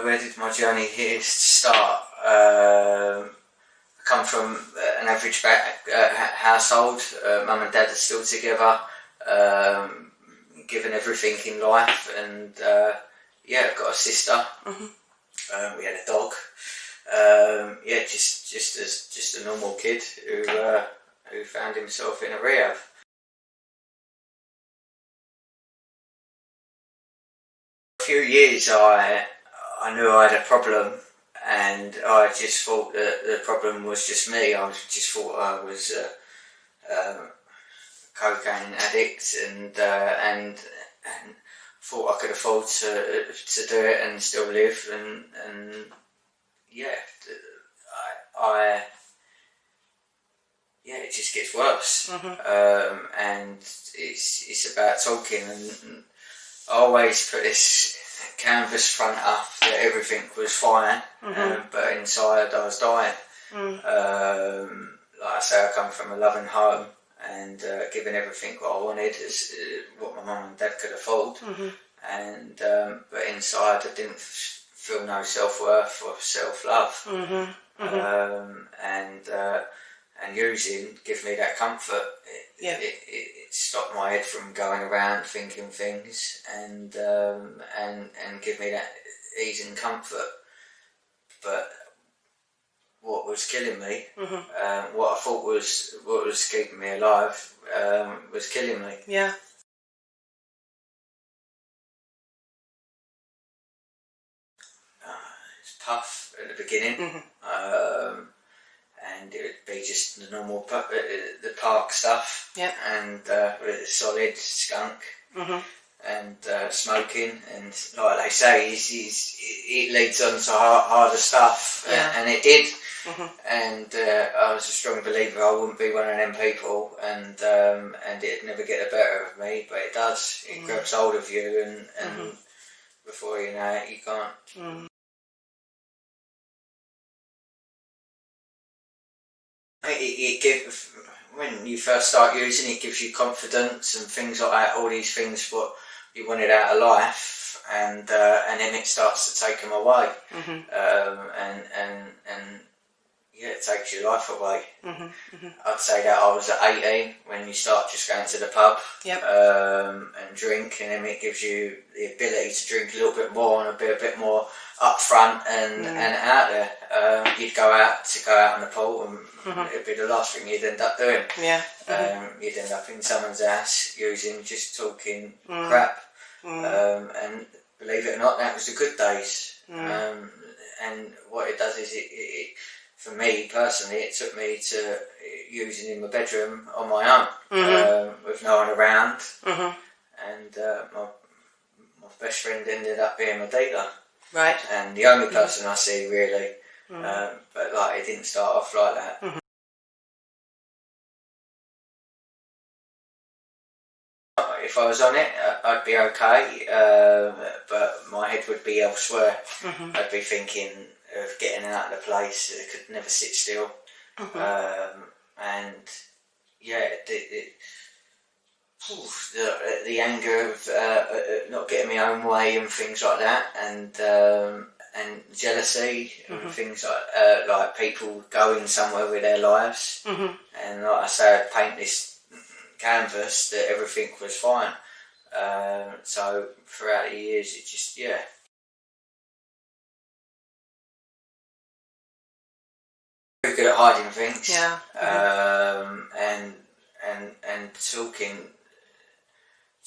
Where did my journey here start? I come from an average household. Mum and dad are still together, given everything in life, and I've got a sister. We had a dog. Just a normal kid who found himself in a rehab. For a few years I knew I had a problem, and I just thought that the problem was just me. I just thought I was a cocaine addict, and thought I could afford to do it and still live, and it just gets worse. And it's about talking, and I always put this canvas front up that everything was fine, but inside I was dying. Like I say, I come from a loving home, and given everything what I wanted is what my mum and dad could afford, and but inside I didn't feel no self-worth or self-love. And using give me that comfort. It stopped my head from going around thinking things, and give me that ease and comfort. But what was killing me, what I thought was keeping me alive, was killing me. Yeah. It's tough at the beginning. And it would be just the normal the park stuff, and with a solid skunk, and smoking, and like they say, it leads on to harder stuff, and it did. And I was a strong believer I wouldn't be one of them people, and it'd never get the better of me, but it does. It grabs hold of you, and before you know it, you can't. It gives, when you first start using it, gives you confidence and things like that, all these things what you wanted out of life, and then it starts to take them away, it takes your life away. I'd say that I was at 18 when you start just going to the pub and drink, and then it gives you the ability to drink a little bit more and be a bit more up front and out there. You'd go out on the pool, and it'd be the last thing you'd end up doing. You'd end up in someone's house using, just talking crap, and believe it or not, that was the good days. And what it does is it for me personally, it took me to using in my bedroom on my own, with no one around, and my best friend ended up being my dealer. Right. And the only person I see really, but like it didn't start off like that. If I was on it, I'd be okay, but my head would be elsewhere. I'd be thinking of getting out of the place. I could never sit still, and the anger of not getting my own way and things like that, and jealousy and things like people going somewhere with their lives, and like I say, I'd paint this canvas that everything was fine. So throughout the years, it just very good at hiding things, and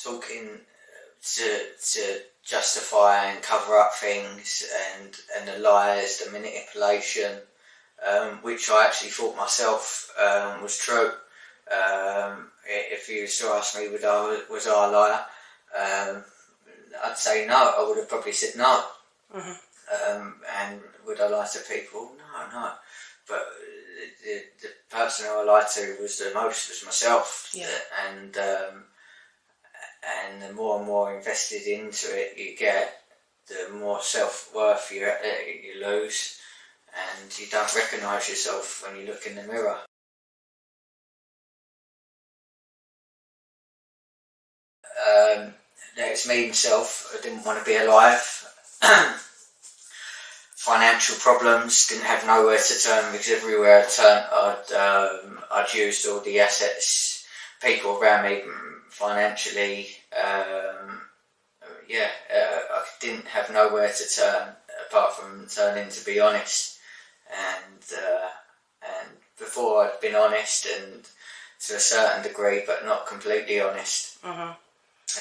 talking to justify and cover up things, and the lies, the manipulation, which I actually thought myself was true. If you used to ask me was I a liar, I'd say no. I would have probably said no. And would I lie to people? No. But the person who I lied to was the most was myself. And the more and more invested into it you get, the more self-worth you lose, and you don't recognise yourself when you look in the mirror. That it's me myself. I didn't want to be alive. financial problems, didn't have nowhere to turn, because everywhere I turned I'd used all the assets, people around me financially. I didn't have nowhere to turn apart from turning, to be honest. And before I'd been honest, and to a certain degree, but not completely honest. I'd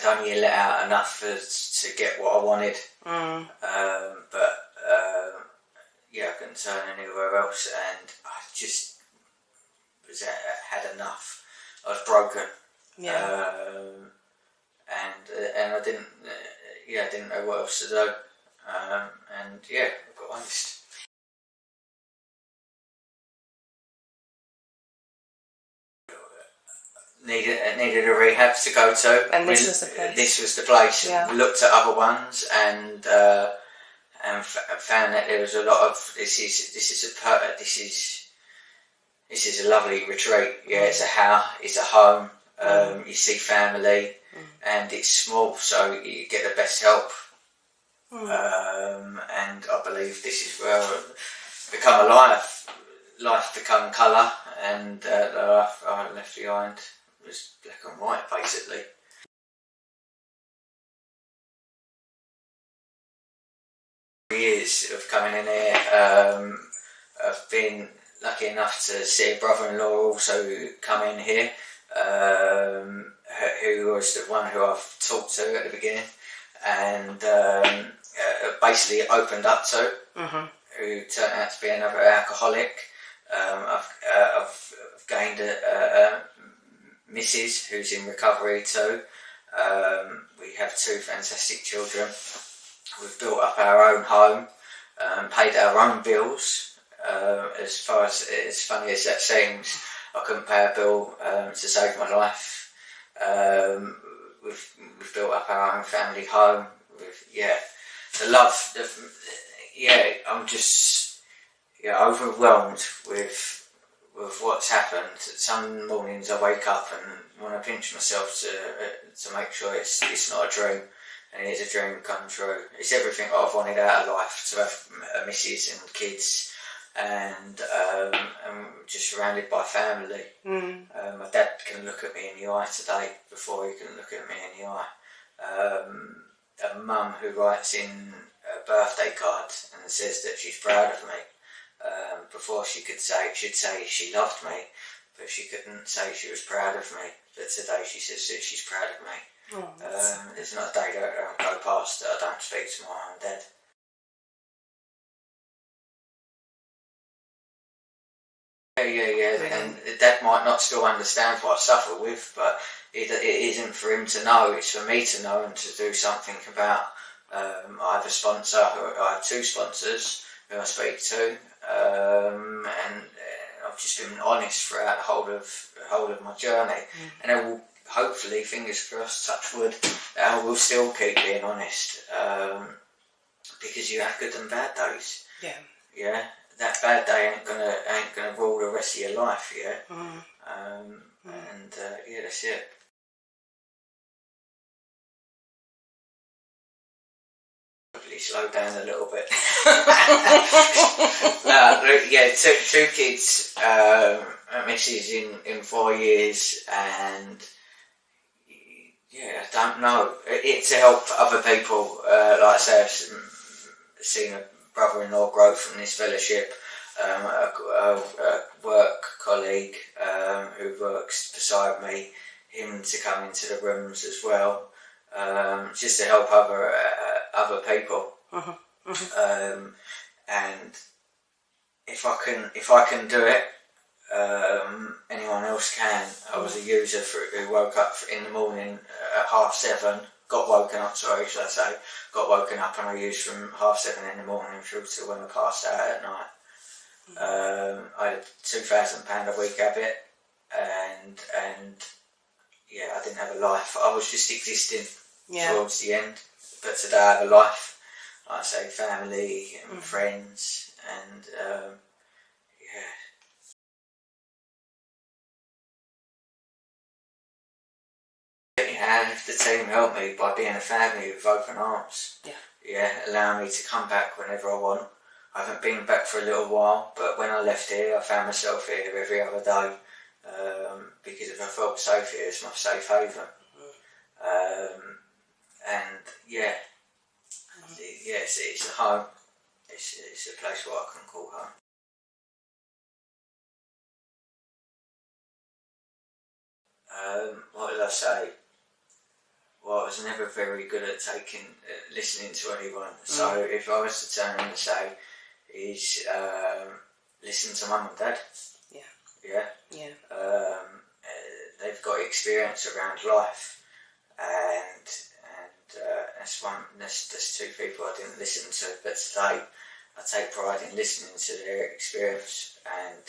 only let out enough to get what I wanted. I couldn't turn anywhere else, and I just had enough. I was broken. And I didn't know what else to do. I got honest. Needed a rehab to go to, and this was the place. This was the place. We looked at other ones, and found that there was a lot of this is a lovely retreat. It's a house, it's a home. You see family, and it's small, so you get the best help. And I believe this is where become alive. Life become colour, and the life I left behind was black and white, basically. Years of coming in here, I've been lucky enough to see a brother-in-law also come in here, who was the one who I've talked to at the beginning, and basically opened up to, who turned out to be another alcoholic. I've gained a missus who's in recovery too. We have 2 fantastic children. We've built up our own home, paid our own bills. As funny as that seems, I couldn't pay a bill to save my life. We've built up our own family home. I'm just overwhelmed with what's happened. Some mornings I wake up and want to pinch myself to make sure it's not a dream, and it is a dream come true. It's everything I've wanted out of life, to have a missus and kids, and I'm just surrounded by family. My dad can look at me in the eye today before he can look at me in the eye. A mum who writes in a birthday card and says that she's proud of me. Before she'd say she loved me, but she couldn't say she was proud of me. But today she says that she's proud of me. There's not a day that I don't go past that I don't speak to my own dad. And Dad might not still understand what I suffer with, but it isn't for him to know, it's for me to know and to do something about. I have a sponsor, I have 2 sponsors who I speak to, and I've just been honest throughout the whole of my journey, and I will hopefully, fingers crossed, touch wood, I will still keep being honest, because you have good and bad days. That bad day ain't gonna rule the rest of your life. That's it. Hopefully slow down a little bit. 2 kids, a missus in 4 years, and I don't know. It's to help other people. Like I say, I've seen a brother-in-law grow from this fellowship. A work colleague who works beside me, him to come into the rooms as well, just to help other people. And if I can do it, anyone else can. I was a user who woke up in the morning at 7:30. Got woken up and I used from 7:30 in the morning through to when I passed out at night. I had a £2,000 a week habit, and I didn't have a life. I was just existing towards the end. But today I have a life. Like I say, family and friends, and the team helped me by being a family with open arms. Allowing me to come back whenever I want. I haven't been back for a little while, but when I left here, I found myself here every other day, because if I felt safe here, it's my safe haven. And yeah, it's a home. It's a place where I can call home. What did I say? Well, I was never very good at listening to anyone. So if I was to turn and say, is listen to mum and dad. Yeah. They've got experience around life, and that's two people I didn't listen to, but today I take pride in listening to their experience and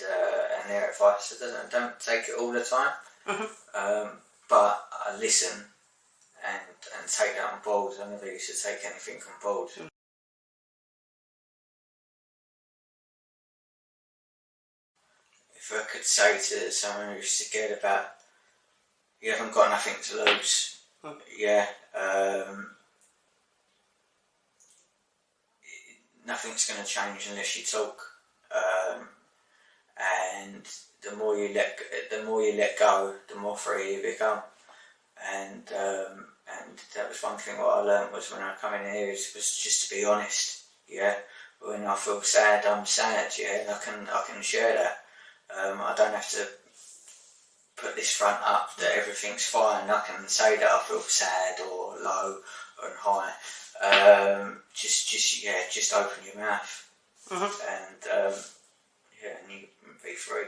their advice. I don't take it all the time, but I listen and take that on board. I never used to take anything on board. If I could say to someone who's scared about, you haven't got nothing to lose. Nothing's going to change unless you talk. And the more you let go, the more free you become. And that was one thing what I learned was when I come in here was just to be honest. Yeah, when I feel sad, I'm sad. Yeah, and I can share that. I don't have to put this front up that everything's fine. I can say that I feel sad or low or high. Just open your mouth and and you be free.